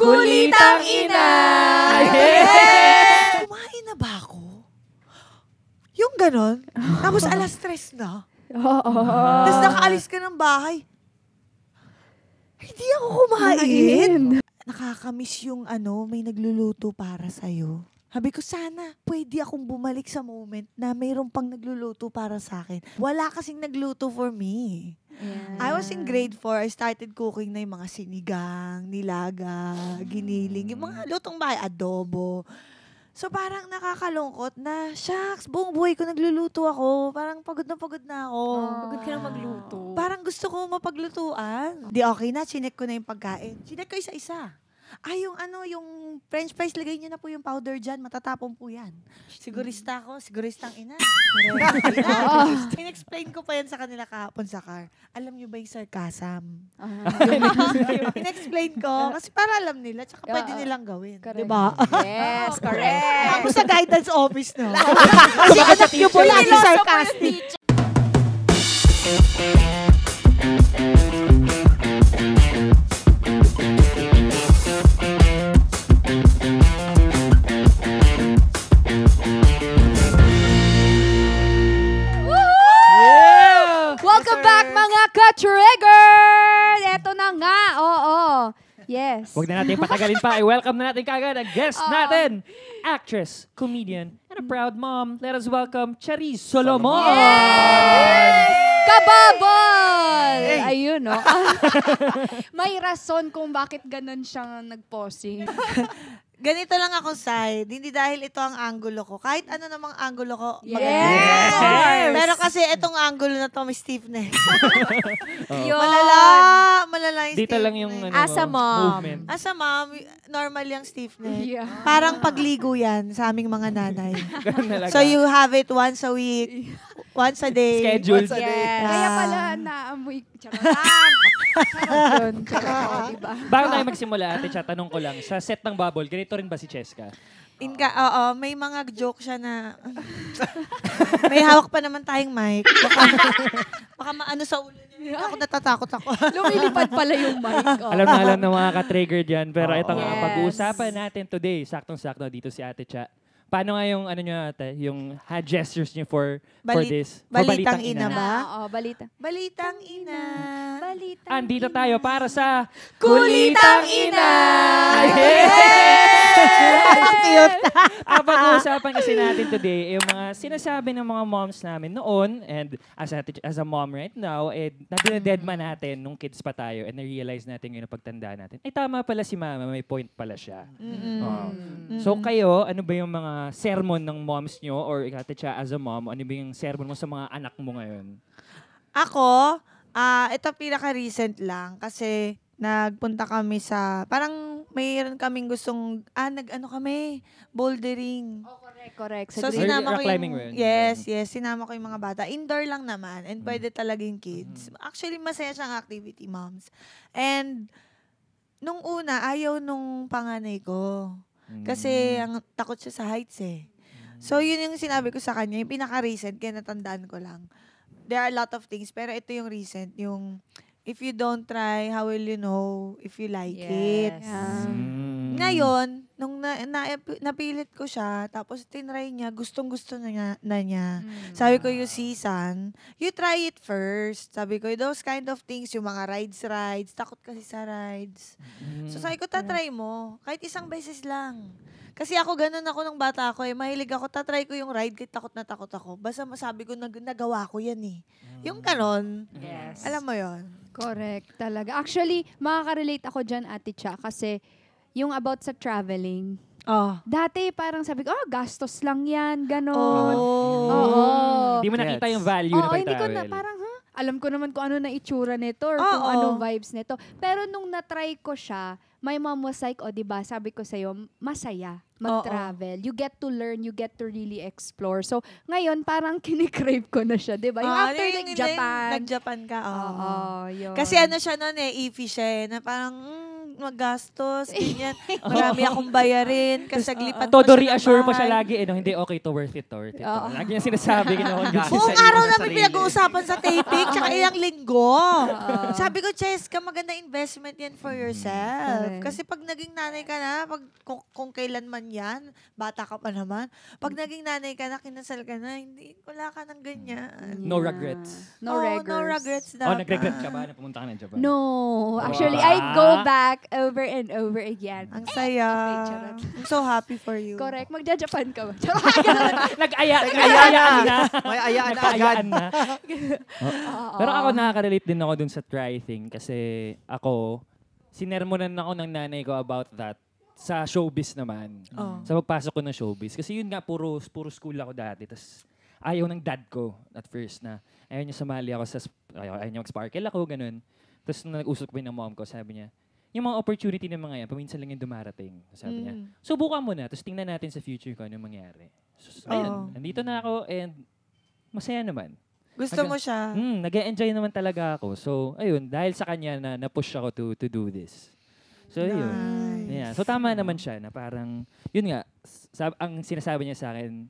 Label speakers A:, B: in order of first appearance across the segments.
A: Kulitang ina!
B: Kumain na ba ako? Yung ganon. Tapos alas 3 na. Tapos nakaalis ka ng bahay. Hindi ako kumain. Nakakamiss yung may nagluluto para sa'yo. Sabi ko, sana pwede akong bumalik sa moment na mayroon pang nagluluto para sa akin. Wala kasing nagluto for me.
A: Yeah.
B: I was in grade 4. I started cooking na yung mga sinigang, nilaga, giniling, yung mga lutong bahay, adobo. So parang nakakalungkot na, shucks, buong buhay ko nagluluto ako. Parang pagod na ako.
A: Pagod ka na magluto.
B: Parang gusto ko mapaglutuan. Di okay na, chinek ko na yung pagkain. Chinek ko isa-isa. Yung french fries, lagay niyo na po yung powder dyan. Matatapon po yan. Sigurista ako, siguristang ina. In-explain ko pa yan sa kanila kahapon sa car. Alam niyo ba yung sarcasm? In-explain ko. Kasi para alam nila, tsaka pwede nilang gawin. Diba?
A: Yes, correct.
B: Ako sa guidance office, no? Kasi anak niyo po lagi sarcastic.
A: Welcome back mga ka-triggered! Eto na nga, oo. Yes.
C: Huwag na natin patagalin pa. I-welcome na natin kagad ang guest natin. Actress, comedian, and a proud mom. Let us welcome Charis Solomon!
A: Yes! Kababol! Ayun, no? May rason kung bakit ganun siyang nag-posing.
B: Ganito lang ako side. Hindi dahil ito ang angulo ko. Kahit ano namang angulo ko,
A: Yes!
B: maganda. Pero kasi itong angulo na to, may stiffness.
A: Yun.
B: Malala yung
C: Dito lang yung
B: stiffness.
A: As a mom.
C: movement.
B: As a mom, normal yung stiffness.
A: Yeah.
B: Parang pagligo yan sa aming mga nanay.
C: Ganun talaga.
B: So you have it once a week, once a day.
C: Scheduled.
B: Once a day.
A: Yes. Kaya pala, naamoy. Charot. Yun. Charot, diba?
C: Bago tayo magsimula, ate Cha, tanong ko lang, sa set ng Bubble, ganito rin ba si Cheska?
B: Oo, may mga joke siya na may hawak pa naman tayong mic. Baka maano sa ulo niya. Ako natatakot ako.
A: Lumilipad pala yung mic. Oh.
C: Alam na alam ng mga ka-trigger dyan, pero ito nga,
A: Yes.
C: pag-uusapan natin today, saktong-sakto dito si ate Cha. Paano nga yung, ate, yung hand gestures niyo for this? For
B: Balitang ina ba?
A: Oo, balita.
B: Balitang ina.
A: Balita.
C: Andito tayo para sa
B: Kulitang ina!
C: Cute! Ang pag-uusapan kasi natin today, yung mga sinasabi ng mga moms namin noon, and as a mom right now, nadinededma natin nung kids pa tayo, and na-realize natin ngayon na pagtanda natin, ay tama pala si mama, may point pala siya. So kayo, ano ba yung mga sermon ng moms nyo, or ate Cha as a mom, ano ba yung sermon mo sa mga anak mo ngayon?
B: Ako, ito pinaka-recent lang kasi nagpunta kami sa, parang mayroon kaming gustong, kami, bouldering.
A: Oh, correct.
B: So,
A: Sa
B: sinama ko
C: Rock climbing
B: yung,
C: rin.
B: yes, sinama ko yung mga bata. Indoor lang naman, and pwede talaga yung kids. Actually, masaya siyang activity, moms. And, nung una, ayaw nung panganay ko. Kasi, ang takot siya sa heights eh. So, yun yung sinabi ko sa kanya, yung pinaka-recent, kaya natandaan ko lang. There are a lot of things, pero ito yung recent, yung, if you don't try, how will you know if you like it? Ngayon, nung napilit ko siya, tapos tinry niya, gustong-gusto na niya. Sabi ko, you see, son, you try it first. Sabi ko, those kind of things, yung mga rides, takot kasi sa rides. So sabi ko, tatry mo. Kahit isang beses lang. Kasi ako, ganun ako nung bata ako eh. Mahilig ako, tatry ko yung ride, kahit takot na takot ako. Basta masabi ko, nagawa ko yan eh. Yung ganon,
A: Yes.
B: alam mo yon.
A: Correct, talaga. Actually, makaka-relate ako dyan, Ate Cha, kasi yung about sa traveling.
B: Oh.
A: Dati parang sabi ko, gastos lang yan, ganon. Oo.
C: Hindi mo nakita yung value na
A: Oo, hindi ko
C: pag-travel.
A: na, parang, alam ko naman kung ano na itsura nito or kung ano vibes nito. Pero nung na-try ko siya, my mom was like, diba, sabi ko sa'yo, masaya mag-travel. You get to learn, you get to really explore. So, ngayon, parang kinikrave ko na siya, diba? Yung after like Japan.
B: Nag-Japan ka,
A: Oo, yun.
B: Kasi ano siya nun iffy siya na parang, magastos, ganyan. Marami akong bayarin, kasi saglipat ko
C: Todo
B: siya ng
C: reassure pa siya
B: bahay.
C: lagi, hindi, okay to, worth it to, worth it to.
A: Oo.
C: Lagi niya sinasabi,
B: Buong araw namin pinag-uusapan sa taping, tsaka ilang linggo. Sabi ko, Cheska, maganda investment yan for yourself.
A: Correct.
B: Kasi pag naging nanay ka na, kung kailan man yan, bata ka pa naman, pag naging nanay ka na, kinasal ka na, hindi, wala ka ng ganyan.
C: No regrets.
A: No
B: Oo,
A: regrets.
B: no regrets
C: Oh,
B: dapat.
C: nag-regret ka ba na pumunta ka ng Japan?
A: No. Actually,
C: Wow.
A: I go back over and over again.
B: Ang saya.
A: Okay, charot.
B: I'm so happy for you.
A: Correct. Magja-Japan ka ba?
C: Nag-ayaan na.
D: May ayaan na agad.
C: Nag-ayaan na.
A: Oo.
C: Pero ako nakaka-relate din ako dun sa try thing kasi ako, sinermonan ako ng nanay ko about that sa showbiz naman.
B: Oh.
C: Sa pagpasok ko ng showbiz. Kasi yun nga, puro school ako dati. Tapos ayaw ng dad ko at first na ayaw niya sumali ako ayaw niya mag-sparkle ako, ganun. Tapos nung nag-usap ko ng mom ko, sabi niya, yung mga opportunity ng mga yan, paminsan lang yung dumarating. Sabi niya, subukan mo na, tapos tingnan natin sa future ko ano mangyari. So, ayun, nandito na ako and masaya naman.
B: Gusto mo siya?
C: Nag-e-enjoy naman talaga ako. So, ayun, dahil sa kanya na-push ako to do this. So, ayun.
B: Nice.
C: Yeah. So, tama naman siya na parang, yun nga, ang sinasabi niya sa akin,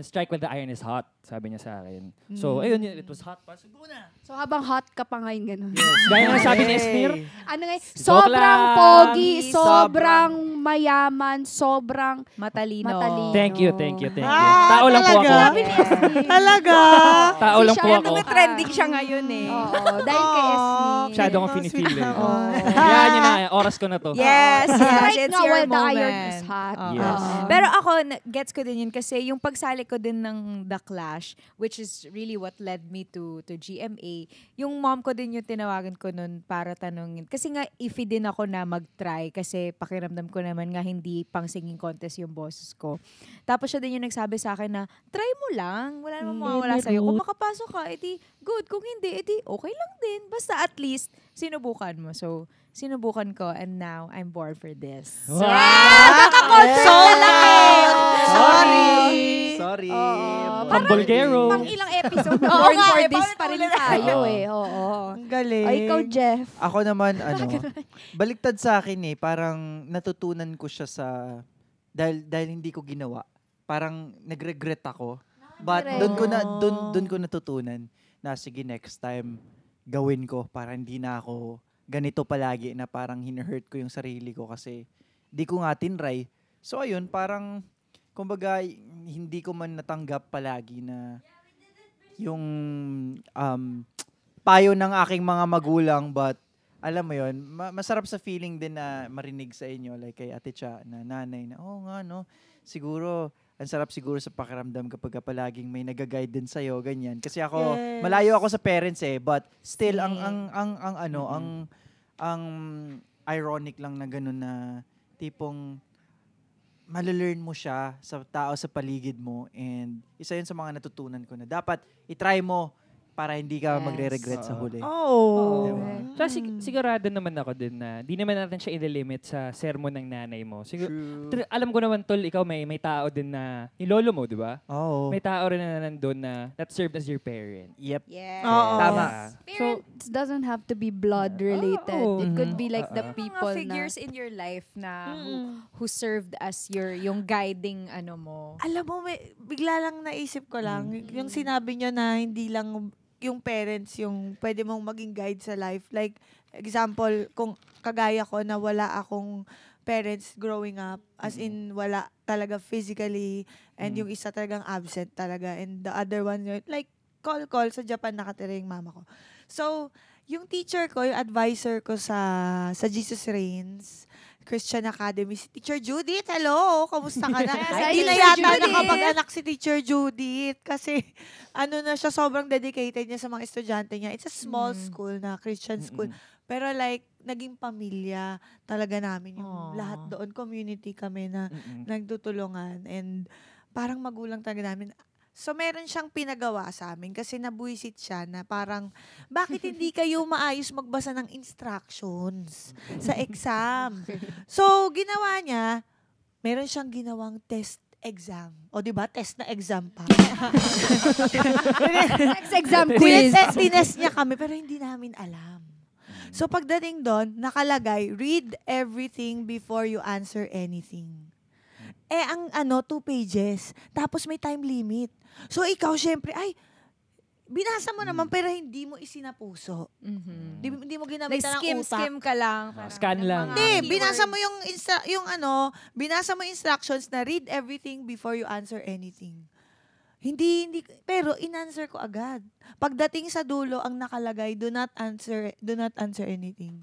C: strike when the iron is hot, sabi niya sa akin. So, ayun, it was hot pa. So, go na.
A: So habang hot ka pa ngayon, gano'n.
C: Gaya nga sabi ni Esnir,
A: Ano nga,
C: Joke
A: sobrang
C: lang.
A: pogi, sobrang mayaman, sobrang
E: Matalino.
A: matalino.
C: thank you.
B: Ah,
C: Tao lang po
B: talaga?
C: ako.
A: Sabi ni Esme.
B: Talaga?
C: Tao lang po
A: siya,
C: ako.
E: Trending siya ngayon eh.
A: Oo, dahil kay Esme.
C: Masyado akong finifeel eh.
A: Oo.
C: Kaya yun na, oras ko na to.
E: Yes,
A: Right
E: it's
A: nga,
E: your
A: while the
E: moment.
A: iron is hot.
E: Oo.
C: Yes.
E: Pero ako, gets ko din yun kasi yung pagsali ko din ng The Clash, which is really what led me to GMA, yung mom ko din yung tinawagan ko nun para tanungin. Kasi nga, iffy din ako na mag-try kasi pakiramdam ko naman nga hindi pang singing contest yung boses ko. Tapos siya din yung nagsabi sa akin na, try mo lang, wala namang mawawala sa'yo. Kung makapasok ka, edi good. Kung hindi, edi okay lang din. Basta at least, sinubukan mo. So, sinubukan ko and now I'm born for this.
C: Wow!
D: Sorry.
C: Pambulgero.
A: Pang ilang episode na born for this pa rin tayo eh. Oo.
B: Ang galing.
A: O ikaw, Jeff.
D: Ako naman, baliktad sa akin eh. Parang natutunan ko siya dahil hindi ko ginawa. Parang nag-regret ako. But doon ko natutunan na sige next time gawin ko para hindi na ako ganito palagi na parang hina-hurt ko yung sarili ko kasi di ko nga tinry. So ayun, parang kumbaga hindi ko man natanggap palagi na yung payo ng aking mga magulang, but alam mo yun, masarap sa feeling din na marinig sa inyo like kay Ate Cha na nanay na nga no, siguro ang sarap siguro sa pakiramdam kapag palaging may nag-guide din sa'yo, ganyan. Kasi ako, malayo ako sa parents eh, but still, ang ironic lang na gano'n na tipong malalearn mo siya sa tao sa paligid mo, and isa yun sa mga natutunan ko na dapat itry mo para hindi ka magre-regret sa huli.
B: Oh.
C: Diba? Sigurado naman ako din na di naman natin siya i-limit sa sermon ng nanay mo. Alam ko naman, Tol, ikaw may tao din na, yung lolo mo, di ba?
D: Oo.
C: May tao rin na nandun na that served as your parent.
D: Yep.
E: Yes.
B: Oo.
D: Tama.
A: Parents doesn't have to be blood related. It could be like the people
E: Mga figures in your life na who served as yung guiding mo.
B: Alam mo, bigla lang naisip ko lang, yung sinabi nyo na hindi lang yung parents yung pwede mong maging guide sa life. Like, example, kung kagaya ko na wala akong parents growing up, as in wala talaga physically, and yung isa talagang absent talaga, and the other one, like, call, sa Japan nakatira yung mama ko. So, yung teacher ko, yung advisor ko sa Jesus Reigns, Christian Academy, si Teacher Judith. Hello, kamusta ka na? Hindi na yata nakapag-anak si Teacher Judith kasi na siya, sobrang dedicated niya sa mga estudyante niya. It's a small school na, Christian school. Pero like, naging pamilya talaga namin yung lahat doon. Community kami na nagtutulungan, and parang magulang talaga namin. So, meron siyang pinagawa sa amin kasi nabuisit siya na parang, bakit hindi kayo maayos magbasa ng instructions sa exam? So, ginawa niya, meron siyang ginawang test exam. O, di ba? Test na exam pa.
A: Next exam quiz.
B: Tinest niya kami, pero hindi namin alam. So pagdating doon, nakalagay, read everything before you answer anything. Ang 2 pages. Tapos may time limit. So ikaw, syempre, binasa mo naman pero hindi mo isinapuso. Hindi mo ginamitan ng utak.
E: Skim ka lang.
C: Scan lang.
B: Hindi, binasa mo binasa mo instructions na read everything before you answer anything. Hindi, pero in-answer ko agad. Pagdating sa dulo, ang nakalagay, do not answer anything.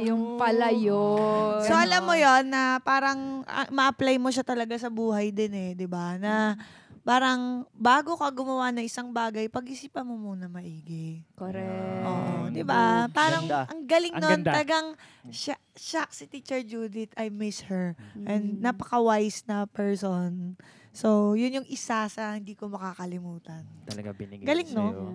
A: Yung pala yun.
B: So, alam mo yon na parang ma-apply mo siya talaga sa buhay din di ba? Na parang bago ka gumawa ng isang bagay, pag-isipan mo muna maigi.
A: Correct.
B: Oo, di ba? Parang
D: Ganda.
B: ang galing
C: Ang
B: nun.
C: ganda.
B: Tagang siya si Teacher Judith, I miss her. And napaka-wise na person. So, yun yung isa sa hindi ko makakalimutan.
C: Talaga binigay
B: Galing, no?
C: sa'yo.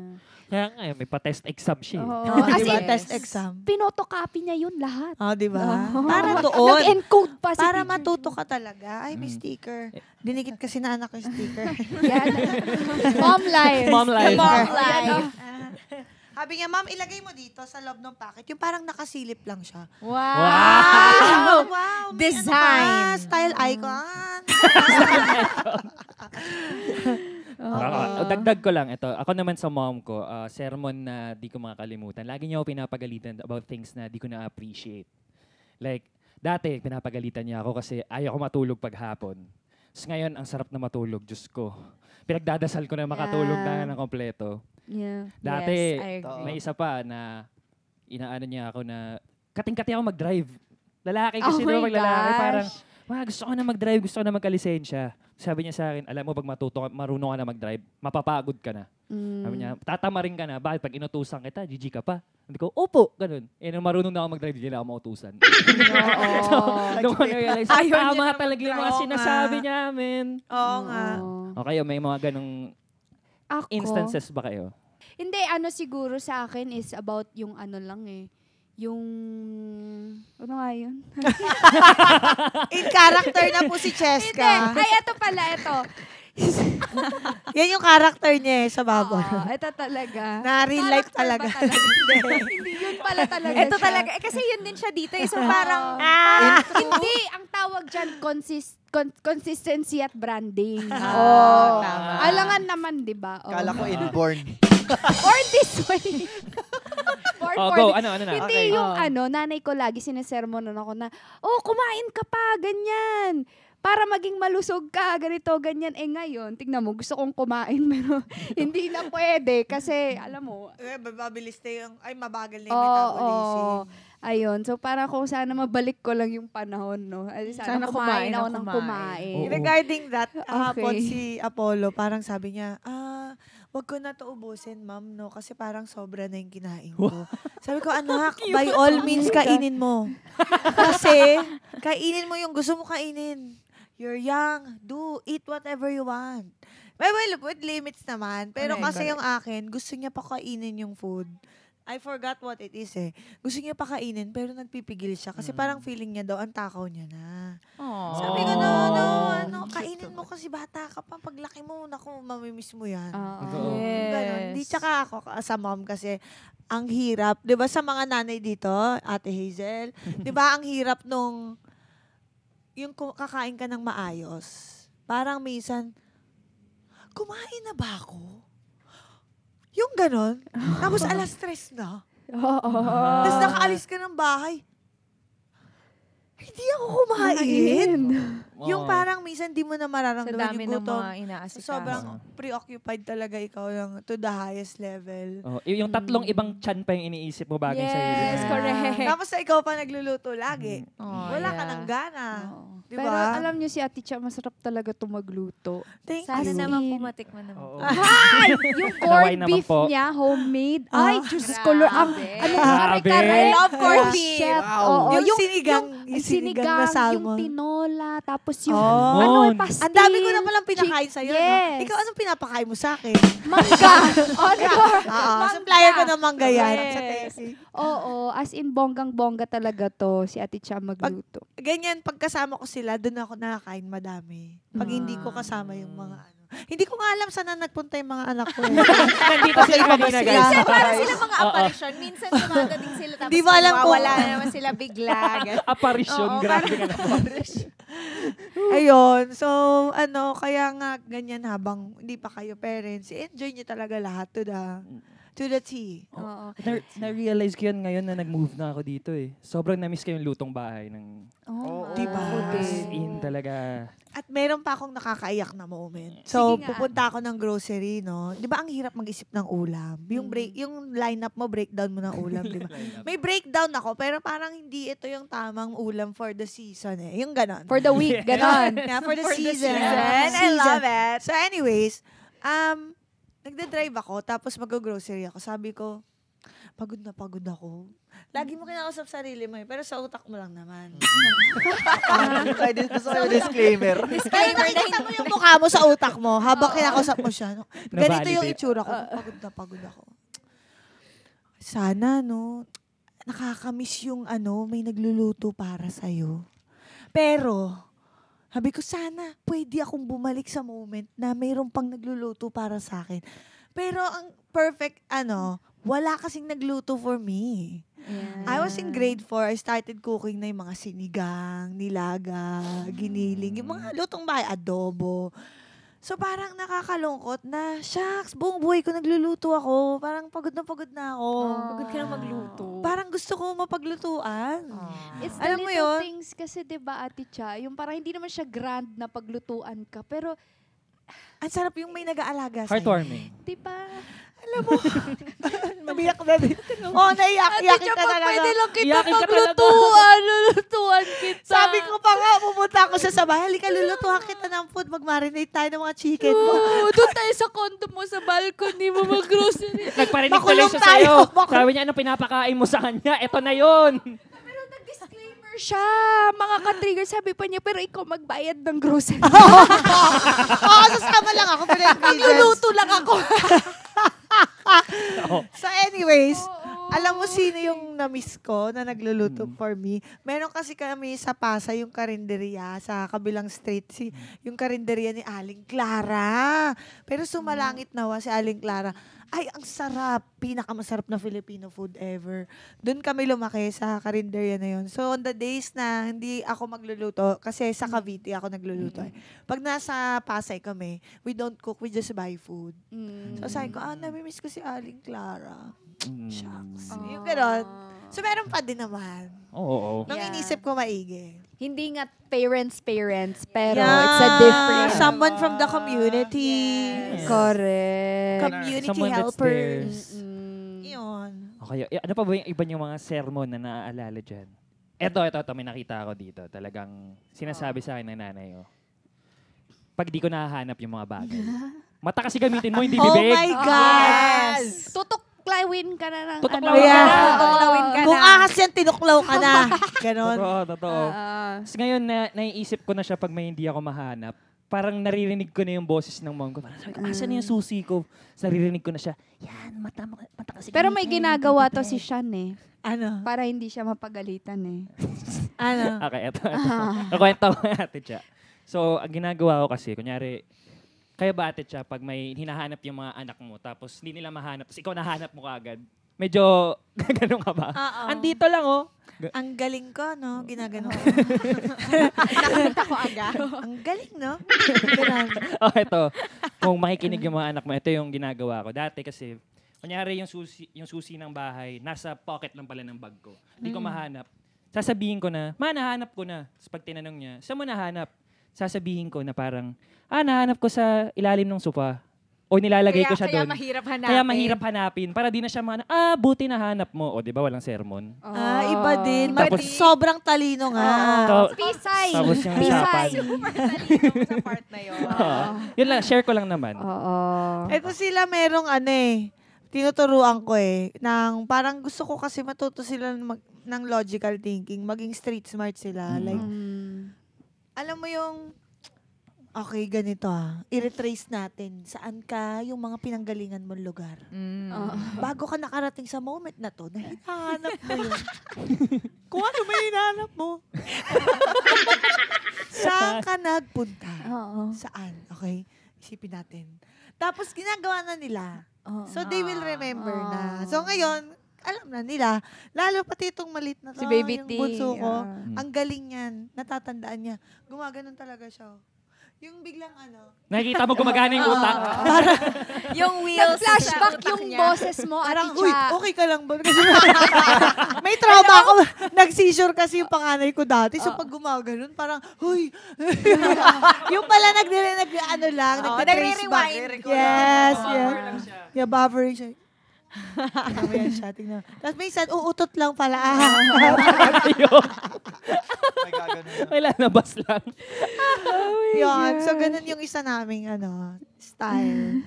C: Kaya nga, may pa-test exam siya.
B: Di
A: As
B: ba?
A: in,
B: Test exam.
A: pinotocopy niya yun lahat.
B: Di ba? Para doon.
A: Nag-encode pa si
B: Para
A: teacher.
B: matuto ka talaga. Ay, may sticker. Dinikit kasi na anak yung sticker.
A: Yan. Mom life.
C: Mom life.
A: Mom life.
B: Sabi niya, ma'am, ilagay mo dito sa loob ng packet. Yung parang nakasilip lang siya.
E: Wow!
B: Wow! May
E: Design.
B: style icon.
C: Dagdag ko lang ito. Ako naman sa mom ko, sermon na di ko makakalimutan. Lagi niya ako pinapagalitan about things na di ko na-appreciate. Like, dati, pinapagalitan niya ako kasi ayaw ko matulog paghapon. Tapos ngayon, ang sarap na matulog, Diyos ko. Pinagdadasal ko na makatulog na ng kompleto.
A: Yeah.
C: Dati,
E: Yes, I agree.
C: may isa pa na inaano niya ako na kating-kati ako mag-drive. Lalaki kasi
A: Oh my
C: pag lalaki,
A: gosh.
C: parang, gusto ko na mag-drive, gusto ko na magkalisensya. Sabi niya sa akin, alam mo, pag marunong ka na mag-drive, mapapagod ka na. Sabi niya, tatamarin ka na. Bakit? Pag inutusan kita, GG ka pa. Sabi ko, opo, ganun. Nung marunong na ako mag-drive, hindi na ako mautusan. Nung realize, tama talaga yung mga sinasabi niya, men.
B: Oo nga.
C: Okay, may mga ganong
A: Ako,
C: instances ba kayo?
A: Hindi, siguro sa akin is about yung lang yung, ano nga yun?
B: In character na po si
A: Hindi,
B: Cheska.
A: ito pala, ito.
B: Yan yung character niya sa baboy.
A: Ito talaga.
B: Na real life
A: Character
B: talaga.
A: ba Hindi, yun pala talaga
E: Ito
A: siya.
E: talaga. Kasi yun din siya dito. So parang,
A: Hindi, ang tawag dyan, consistency at branding.
E: tama.
A: Alangan naman, di ba?
D: Kala ko inborn.
A: Or this way.
C: Go, ano na?
A: Hindi
C: Okay.
A: yung nanay ko lagi sinesermonan ako na, kumain ka pa, ganyan. Para maging malusog ka, ganito, ganyan. Ngayon, tignan mo, gusto kong kumain, pero hindi na pwede. Kasi, alam mo,
B: Mabilis na yung, mabagal na yung metabolism.
A: Ayun. So, para kung sana mabalik ko lang yung panahon, no? Sana kumain ako ng kumain.
C: Oo.
B: Regarding that, hapon
A: Okay.
B: si Apollo, parang sabi niya, wag ko na to ubusin, ma'am, no? Kasi parang sobra na yung kinain ko. Sabi ko, anak, by all means, kainin mo. Kasi, kainin mo yung gusto mo kainin. You're young. Eat whatever you want. Well, with limits naman. Pero kasi yung akin, gusto niya pa kainin yung food. I forgot what it is Gusto niya pa kainin, pero nagpipigil siya. Kasi parang feeling niya daw, ang takaw niya na. Sabi ko, no, kainin mo kasi bata ka pa. Paglaki mo, naku, mamimiss mo yan.
C: Totoo.
B: Ganon. Di tsaka ako sa mom kasi, ang hirap. Di ba sa mga nanay dito, Ate Hazel, di ba ang hirap nung, yung kakain ka ng maayos. Parang minsan, kumain na ba ako? Yung ganon. Tapos alas 3 na. Tapos nakaalis ka ng bahay. Hindi ako kumain. Yung parang minsan di mo na
E: sa
B: mararamdaman
E: dami
B: yung
E: ng
B: gutom.
E: mga inaasikaso.
B: Sobrang preoccupied talaga ikaw lang to the highest level.
C: Yung tatlong ibang chan pa yung iniisip mo bagay sa iyo.
E: Yes, correct.
B: Tapos ikaw pa nagluluto lagi.
E: Oh,
B: Wala ka
E: yeah.
B: ng gana. Di
A: Pero
B: ba?
A: alam niyo si Ate Cha, masarap talaga ito magluto.
B: Thank
E: Sana
B: you.
E: naman pumatikman naman.
C: Oo.
A: Ay! Yung
C: Naway
A: corned
C: naman
A: beef
C: po.
A: niya, homemade.
B: Ah,
A: Ay, Diyos ko, Lord. Ano,
C: Grabe.
A: kare-kare.
E: I love corned
A: Oh,
E: beef.
A: shit.
D: Wow.
A: Oo,
B: Yung sinigang na
A: yung
B: salmon.
A: tinola, tapos yung,
C: Oh.
A: pastil.
B: Ang dami ko na palang pinakain sa'yo,
A: Yes.
B: no? Ikaw, anong pinapakain mo sa akin?
A: Mangga.
B: Supplier ko ng mangga yan.
A: Yes.
B: Sa Tessie.
A: Oo, as in bonggang-bongga talaga to, si Ate Cha magluto.
B: Ganyan, pagkasama ko sila, doon ako nakakain madami. Pag hindi ko kasama yung mga ano. Hindi ko nga alam saan na nagpunta yung mga anak ko. Eh.
C: Nandito sila kanina, guys.
E: Minsan parang sila mga apparition. Minsan dumadating sila tapos
B: Di ba alam ko?
E: wala na naman sila bigla.
C: Apparition,
E: Oo,
C: grabe ka naman.
B: Ayun. So, kaya nga ganyan habang hindi pa kayo parents, enjoy niyo talaga lahat to the T.
A: Oo.
C: Na-realize ko yun ngayon na nag-move na ako dito eh. Sobrang na-miss ko yung lutong bahay.
A: Oh,
B: Diba?
C: As in talaga.
B: At meron pa akong nakakaiyak na moment. So,
A: Sige nga.
B: pupunta ako ng grocery, no? Di ba ang hirap mag-isip ng ulam? Yung lineup mo, breakdown mo ng ulam, di ba? May breakdown ako, pero parang hindi ito yung tamang ulam for the season eh. Yung ganon.
A: For the week, ganon.
B: Yeah, for the season.
E: I love it.
B: So anyways, nagda-drive ako, tapos mag-grocery ako. Sabi ko, pagod na pagod ako. Lagi mo kinakausap sarili mo pero sa utak mo lang naman.
D: Gusto ko yung disclaimer.
B: Kaya nakikita mo yung mukha mo sa utak mo habang kinakausap mo siya. No? Ganito yung
C: Na-validate.
B: itsura ko. Pagod na pagod ako. Sana, nakakamiss yung may nagluluto para sa'yo. Pero, sabi ko, sana pwede akong bumalik sa moment na mayroon pang nagluluto para sa akin. Pero ang perfect, wala kasing nagluto for me.
A: Yeah.
B: I was in grade 4, I started cooking na yung mga sinigang, nilaga, giniling, yung mga lutong bahay, adobo. So parang nakakalungkot na, shucks, buong buhay ko nagluluto ako. Parang pagod na ako.
E: Pagod ka na magluto.
B: Parang gusto ko mapaglutuan.
A: It's the
B: Alam mo
A: little
B: yun?
A: things kasi, di ba, Ate Cha, yung parang hindi naman siya grand na paglutuan ka, pero,
B: Ang sarap yung may nag-aalaga sa'yo.
C: Heartwarming.
A: di ba?
B: Mabiyak na din. Naiyak-iyak kita talaga.
A: lang kita
C: Iyakin ka
A: paglutuan. Lulutuan kita.
B: Sabi ko pa nga, pumunta ako sa bahay. Halika, lulutuhan kita ng food. Mag-marinate tayo ng mga chicken mo.
A: Oo, doon tayo sa condo mo, sa balcony mo, mag-grocery.
C: Nagparinig tuloy
B: Makulong
C: siya
B: tayo.
C: sa'yo. Sabi niya, ano pinapakain mo sa kanya? Ito na yun.
A: Pero nag-disclaimer siya, mga ka-trigger. Sabi pa niya, pero ikaw magbayad ng grocery.
B: Sasama lang ako for the ingredients.
A: Magluluto lang ako.
B: So anyways, alam mo sino yung na-miss ko na nagluluto for me? Meron kasi kami sa Pasay yung karinderya sa kabilang street. Yung karinderya ni Aling Clara. Pero sumalangit nawa si Aling Clara. Ay, ang sarap. Pinakamasarap na Filipino food ever. Doon kami lumaki sa karinderya na yun. So, on the days na hindi ako magluluto, kasi sa Cavite ako nagluluto. Pag nasa Pasay kami, we don't cook, we just buy food. So, sabi ko, namimiss ko si Aling Clara. Shucks. Yung gano'n. So, meron pa din naman.
C: Oo.
B: Nung
A: Yeah.
B: inisip ko maigi.
A: Hindi nga parents, pero
B: Yeah.
A: it's a different.
B: Someone from the community.
C: Yes.
A: Correct.
B: Community
C: Someone that's
B: helpers.
A: Mm.
B: Yun.
C: Okay, ano pa ba yung iba yung mga sermon na naaalala dyan? Ito, may nakita ako dito. Talagang sinasabi sa akin ng nanay, pag di ko nahahanap yung mga bagay. Mata kasi gamitin mo, hindi
B: Oh
C: bibig.
B: my God!
A: Yes! Tutuklawin ka na ng
C: Tutuklawin
B: ka na.
E: Tutuklawin ka
B: Kung
E: na.
B: ahas yan, tinuklaw ka na. Ganon.
C: Totoo. Tapos ngayon, naiisip ko na siya pag may hindi ako mahanap. Parang naririnig ko na yung boses ng mom ko. Parang sabi ko, asan na yung susi ko? So, naririnig ko na siya, yan, mata kasi
A: Pero may
C: gamitin,
A: ginagawa to
C: hindi
A: si Sean
B: Ano?
A: para hindi siya mapagalitan
B: Ano?
C: Okay, ito. Nakwento ko Ate Cha. So, ang ginagawa ko kasi, kunyari, kaya ba Ate Cha, pag may hinahanap yung mga anak mo, tapos hindi nila mahanap, tapos ikaw nahanap mo kaagad, medyo gano'n ka ba?
B: Oo.
C: Andito lang,
B: Ang galing ko, no? Ginagano ko.
E: Nakita ko agad.
B: Ang galing, no? Ganon.
C: Ito. Kung makikinig yung mga anak mo, ito yung ginagawa ko. Dati kasi, kunyari yung susi ng bahay, nasa pocket lang pala ng bag ko. Hindi ko mahanap. Sasabihin ko na, nahanap ko na. Tapos pag tinanong niya, saan mo nahanap? Sasabihin ko na parang, nahanap ko sa ilalim ng sofa. O nilalagay ko siya doon.
E: Kaya mahirap hanapin.
C: Kaya mahirap hanapin. Para di na siya buti nahanap mo. O, di ba? Walang sermon.
B: Iba din.
C: Tapos-
B: Sobrang talino nga.
A: Pisay!
C: Tapos yung
A: Pisay!
C: usapan.
E: sa part na yun.
C: Yun lang, share ko lang naman.
A: Oo.
B: Kung sila merong tinuturuan ko parang gusto ko kasi matuto sila ng logical thinking, maging street smart sila. Like, alam mo yung, okay, ganito i-retrace natin saan ka yung mga pinanggalingan mong lugar. Bago ka nakarating sa moment na to, na hinahanap mo yun. Kung ano may hinahanap mo. Saan ka nagpunta?
A: Oo.
B: Saan? Okay? isipin natin. Tapos ginagawa na nila. So they will remember na.
A: Ah.
B: So ngayon, alam na nila. Lalo pati itong malit na to,
A: Si Baby
B: yung
A: T.
B: bunso ko.
A: Ah.
B: Ang galing yan. Natatandaan niya. Gumaganon talaga siya. Yung biglang
C: Nakikita mo gumagana yung utak.
E: Yung wheels.
A: Nag-flashback
E: sa utak
A: yung
E: niya.
A: boses mo,
B: parang,
A: Ate
B: uy,
A: Cha.
B: okay ka lang ba? Kasi may trauma ako. Nag-seizure kasi yung panganay ko dati. So pag gumaganon, parang, huy. Yung pala ano lang, nagte-trace back.
E: nagre-rewind.
B: Yes, yes. Yeah, buffering siya. Tingnan mo yan siya, tingnan. Tapos minsan, uutot lang pala.
D: May gaganon.
C: May lalabas lang.
B: Yun. So, ganun yung isa naming, style.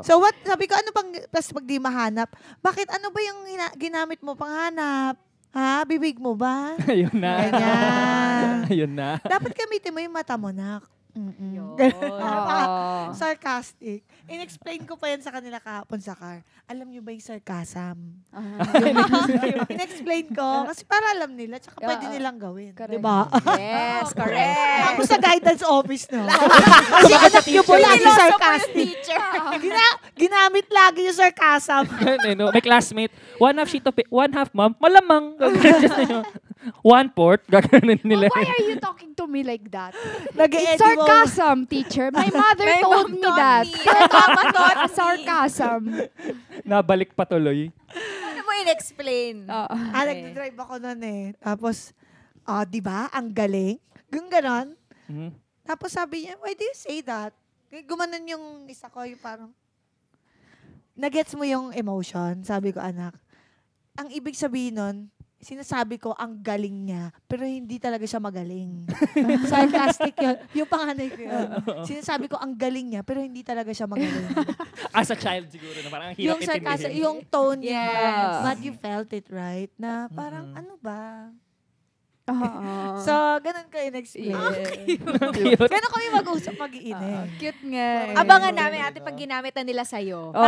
B: So, sabi ko, ano pang, plus pag di mahanap, bakit ano ba yung ginamit mo panghanap? Ha? Bibig mo ba?
C: Ayun na.
B: Ganyan.
C: Ayun na.
B: Dapat gamitin mo yung mata mo, nak.
E: Yun.
A: Oo.
B: Sarcastic. In-explain ko pa yan sa kanila kahapon sa car. Alam niyo ba yung sarcasm? In-explain ko. Kasi para alam nila, tsaka pwede nilang gawin.
A: Correct.
B: Diba?
E: Yes, correct.
B: Tapos sa guidance office, no? Kasi anak niyo po lagi sarcastic.
E: Teacher.
B: Ginamit lagi yung sarcasm.
C: May classmate, one half mom, malamang. One port, gagawin nila.
A: Why are you talking to me like that?
B: Nag-e-edit
A: It's sarcasm, teacher. My mother
E: My
A: told
E: mom
A: me
E: taught
A: that.
E: me.
A: Kaya
E: Mama taught me.
A: sarcasm.
C: Nabalik pa tuloy.
E: Ano mo in-explain?
B: Nagdadrive ako nun eh. Tapos, di ba? Ang galing. Ganon.
C: Mhm.
B: Tapos sabi niya, why do you say that? Gumanon yung isa ko, yung parang, nagets mo yung emotion? Sabi ko, anak. Ang ibig sabihin nun, sinasabi ko ang galing niya, pero hindi talaga siya magaling. Sarcastic yun. Yung panganay ko yun. Sinasabi ko ang galing niya, pero hindi talaga siya magaling.
C: As a child siguro, na parang ang hirap
B: Yung sarcastic,
C: intindihin.
B: yung tone niya.
E: Yes.
B: But you felt it, right? Na parang, ano ba? So,
A: So,
B: ganun ko in-explain.
C: Ang cute.
B: Ganun kami mag-usap mag-iinay.
A: cute nga.
E: Abangan namin ate pag ginamit na nila sa'yo.
A: Oh.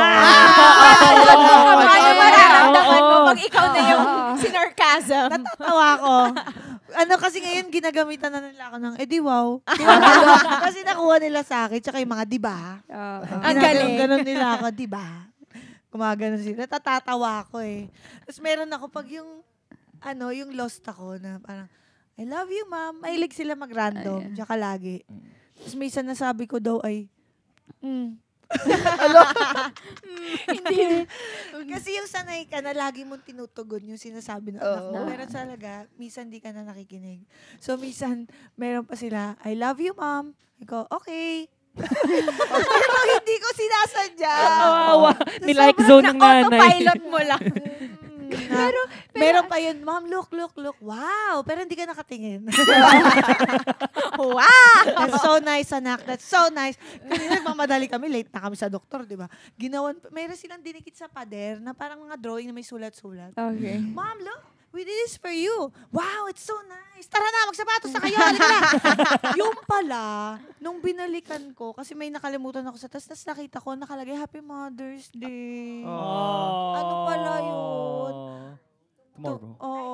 E: Paano mararamdaman mo
C: Oo.
E: pag ikaw na yung sinarcasm?
B: Natatawa ko. Kasi ngayon, ginagamitan na nila ako ng, di wow. Kasi nakuha nila sa akin, tsaka yung mga, di ba?
E: Ang galing.
B: Ganon nila ako, di ba? Gumaganon sila. Natatawa ako eh. Tapos meron ako pag yung, yung lost ako na parang, I love you, ma'am. Mahilig sila mag-random. Tsaka lagi. Tapos may isa nasabi ko daw ay, Hindi. Kasi yung sanay ka na lagi mong tinutugon yung sinasabi ng anak mo. Pero talaga, minsan di ka na nakikinig. So, minsan, meron pa sila, I love you, ma'am. Iko, okay. Pero hindi ko sinasadya.
C: Kawawa. Ni-like zone ng nanay.
E: Autopilot mo lang.
B: Pero meron pa yun, ma'am, look. Wow. Pero hindi ka nakatingin.
E: Wow!
B: That's so nice, anak. That's so nice. Kasi nagmamadali kami, late na kami sa doktor, di ba? Mayroon silang dinikit sa pader na parang mga drawing na may sulat-sulat.
A: Okay.
B: Mom, look, we did this for you. Wow, it's so nice. Tara na, magsapatos na kayo. Halika na. Yung pala, nung binalikan ko, kasi may nakalimutan ako sa tas nakita ko, nakalagay, Happy Mother's Day. Ano pala yun?
C: Tomorrow.
B: Oo.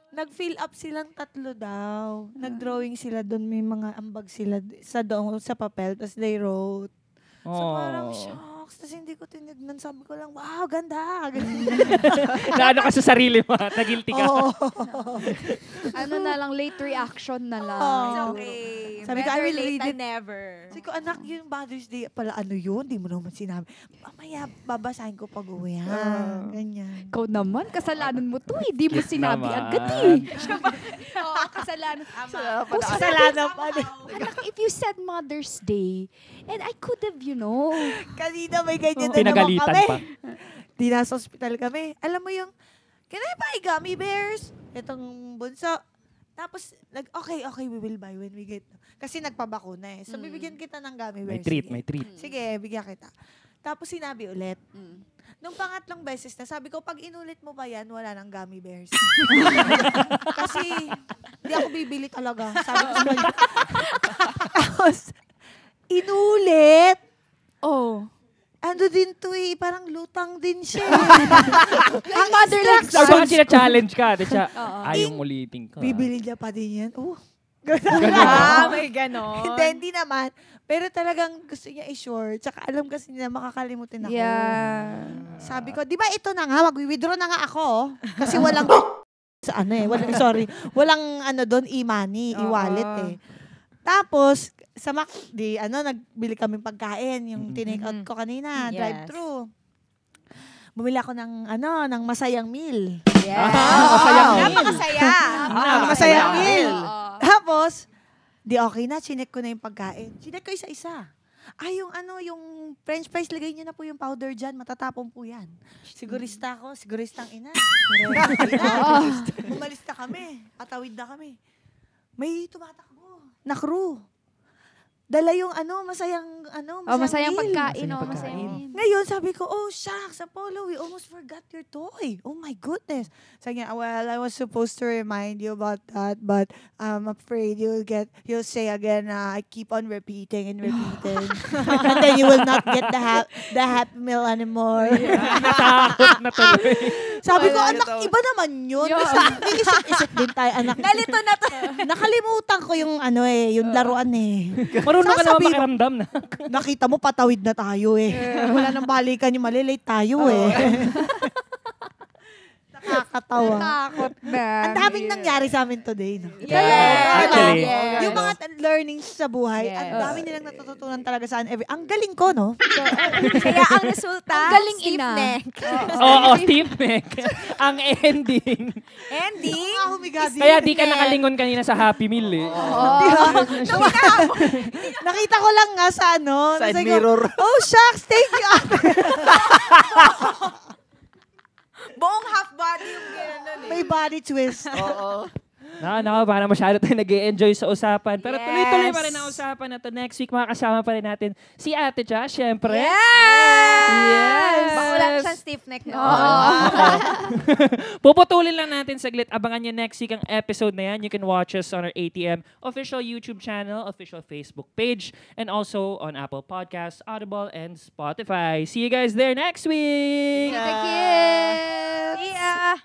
B: Nag-fill up silang 3 daw. Nag-drawing sila doon. May mga ambag sila sa papel. Tapos they wrote. So parang shocks. Tapos hindi ko tinignan. Sabi ko lang, wow, ganda.
C: Naano ka sa sarili mo, nagilty ka.
B: Oo.
A: Ano na lang, late reaction na lang.
E: It's
B: Oh.
E: okay.
B: Sabi ko, I
E: Better
B: will
E: late
B: read
E: than
B: it.
E: never.
B: Sabi ko, anak, yung Mother's Day pala, ano yun? Di mo naman sinabi. Mamaya, babasahin ko pag uwi. Ganyan.
A: Ikaw naman, kasalanan mo to. Hindi mo
C: Cute
A: sinabi
C: naman.
A: agad eh. Oo, kasalanan. Kung
B: Kasalanan pa.
A: Anak, if you said Mother's Day, and I could have,
B: Kanina may ganyan na naman
C: Pinagalitan
B: kami.
C: pa.
B: Di nasa hospital kami. Alam mo yung, can I buy gummy bears? Itong bunso. Tapos, okay, we will buy when we get. Kasi nagpabakuna eh. So, bibigyan kita ng gummy bears.
C: May treat.
B: Sige, bigyan kita. Tapos, sinabi ulit. Nung pangatlong beses na, sabi ko, pag inulit mo pa yan, wala nang gummy bears. Kasi, hindi ako bibili talaga. Sabi ko sa kanya. Tapos, inulit.
A: Oh.
B: Ano din to eh, parang lutang din siya.
A: Ang mother like
C: Or baka sina-challenge ka. Tapos siya,
A: Oo.
C: ayaw ulitin ka.
B: Bibili niya pa din yan.
E: May ganon.
B: Hindi naman. Pero talagang gusto niya i-short. Tsaka alam kasi niya makakalimutin ako.
A: Yeah.
B: Sabi ko, di ba ito na nga, mag-withdraw na nga ako. Kasi walang sa walang doon e-money, e-wallet eh. Tapos, sa nagbili kami pagkain, yung tinake out ko kanina, drive-thru. Bumili ako ng masayang meal.
E: Yeah.
C: Masayang meal.
E: Napakasaya.
B: Masayang meal. Tapos, okay na, chinek ko na yung pagkain. Chinek ko isa-isa. Yung french fries, lagay niyo na po yung powder dyan, matatapon po yan. Sigurista ako, siguristang ina. Umalis na kami, patawid na kami. May tumatakbo na crew. Dala yung masayang
A: Masayang
B: meal.
A: pagkain.
C: Masayang
A: Masayang
C: pagkain.
A: meal.
B: Ngayon, sabi ko, oh, shucks, Apollo, we almost forgot your toy. Oh my goodness. Sabi niya, well, I was supposed to remind you about that, but I'm afraid you'll say again, I keep on repeating and repeating. And then you will not get the happy meal anymore.
C: Natakot na tuloy.
B: Sabi ko, anak, iba naman yun. Isip din tayo, anak.
E: Nalito na to.
B: Nakalimutan ko yung yung laruan eh.
C: Marunong ka naman
B: Sasabihin mo,
C: makiramdam na.
B: Nakita mo, patawid na tayo eh. Wala nang balikan yung malilate tayo eh. Nakakatawa.
A: Takot na.
B: Ang daming nangyari sa amin today. No?
C: Actually.
E: Yes.
B: Yung mga learnings sa buhay,
E: Yes.
B: ang dami nilang natututunan talaga sa akin. Ang galing ko, no?
E: Kaya ang resulta,
A: Ang galing
E: stiff
A: ina.
E: neck.
C: Oo, Steve Mac. Ang ending.
E: Ending.
B: Humigadi.
C: Kaya di ka nakalingon kanina sa Happy Meal eh.
B: Nakita ko lang nga sa
D: Side
B: sabi ko,
D: mirror.
B: oh, shucks, thank you.
E: Buong half body yung gano'n eh.
B: May body twist.
D: Oo.
C: Parang masyado tayo nag-e-enjoy sa usapan. Pero
E: Yes.
C: tuloy-tuloy pa rin ang usapan na to. Next week, makakasama pa rin natin si Ate Cha, syempre.
E: Yes! Baka wala na siyang stiff neck no?
C: Puputulin lang natin saglit. Abangan niyo next week ang episode na yan. You can watch us on our ATM official YouTube channel, official Facebook page, and also on Apple Podcasts, Audible, and Spotify. See you guys there next week!
A: Kita-kits!
E: Yeah.